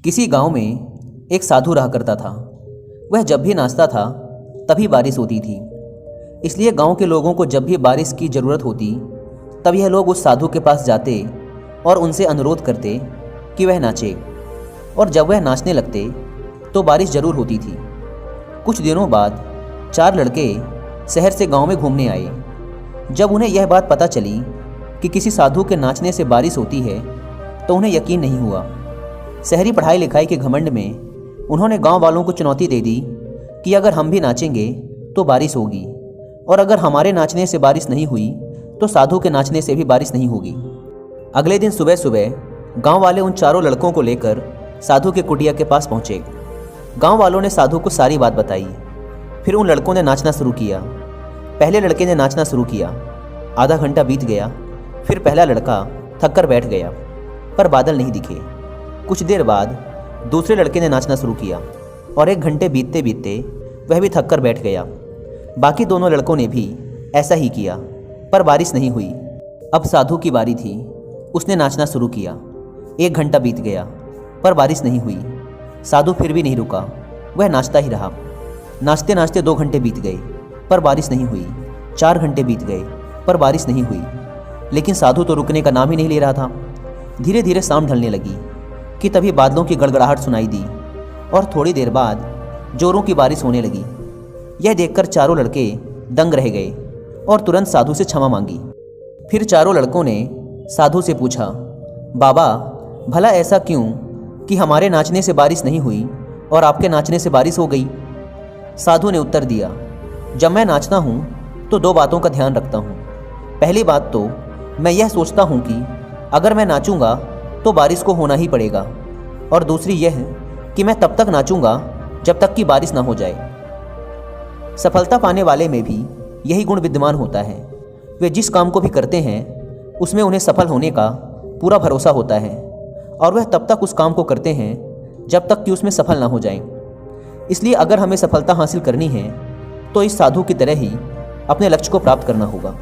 किसी गांव में एक साधु रहा करता था। वह जब भी नाचता था तभी बारिश होती थी। इसलिए गांव के लोगों को जब भी बारिश की ज़रूरत होती तब यह लोग उस साधु के पास जाते और उनसे अनुरोध करते कि वह नाचे, और जब वह नाचने लगते तो बारिश ज़रूर होती थी। कुछ दिनों बाद 4 लड़के शहर से गांव में घूमने आए। जब उन्हें यह बात पता चली कि किसी साधु के नाचने से बारिश होती है तो उन्हें यकीन नहीं हुआ। शहरी पढ़ाई लिखाई के घमंड में उन्होंने गांव वालों को चुनौती दे दी कि अगर हम भी नाचेंगे तो बारिश होगी, और अगर हमारे नाचने से बारिश नहीं हुई तो साधु के नाचने से भी बारिश नहीं होगी। अगले दिन सुबह सुबह गांव वाले उन चारों लड़कों को लेकर साधु के कुटिया के पास पहुंचे। गांव वालों ने साधु को सारी बात बताई। फिर उन लड़कों ने नाचना शुरू किया। पहले लड़के ने नाचना शुरू किया। आधा घंटा बीत गया। फिर पहला लड़का थक कर बैठ गया, पर बादल नहीं दिखे। कुछ देर बाद दूसरे लड़के ने नाचना शुरू किया, और 1 घंटे बीतते बीतते वह भी थक कर बैठ गया। बाकी दोनों लड़कों ने भी ऐसा ही किया, पर बारिश नहीं हुई। अब साधु की बारी थी। उसने नाचना शुरू किया। 1 घंटा बीत गया, पर बारिश नहीं हुई। साधु फिर भी नहीं रुका, वह नाचता ही रहा। नाचते नाचते 2 घंटे बीत गए, पर बारिश नहीं हुई। 4 घंटे बीत गए, पर बारिश नहीं हुई। लेकिन साधु तो रुकने का नाम ही नहीं ले रहा था। धीरे धीरे शाम ढलने लगी कि तभी बादलों की गड़गड़ाहट सुनाई दी, और थोड़ी देर बाद जोरों की बारिश होने लगी। यह देखकर चारों लड़के दंग रह गए और तुरंत साधु से क्षमा मांगी। फिर चारों लड़कों ने साधु से पूछा, बाबा, भला ऐसा क्यों कि हमारे नाचने से बारिश नहीं हुई और आपके नाचने से बारिश हो गई? साधु ने उत्तर दिया, जब मैं नाचता हूँ तो 2 बातों का ध्यान रखता हूँ। पहली बात तो मैं यह सोचता हूँ कि अगर मैं नाचूंगा तो बारिश को होना ही पड़ेगा, और दूसरी यह कि मैं तब तक नाचूंगा जब तक कि बारिश ना हो जाए। सफलता पाने वाले में भी यही गुण विद्यमान होता है। वे जिस काम को भी करते हैं उसमें उन्हें सफल होने का पूरा भरोसा होता है, और वह तब तक उस काम को करते हैं जब तक कि उसमें सफल ना हो जाएं। इसलिए अगर हमें सफलता हासिल करनी है तो इस साधु की तरह ही अपने लक्ष्य को प्राप्त करना होगा।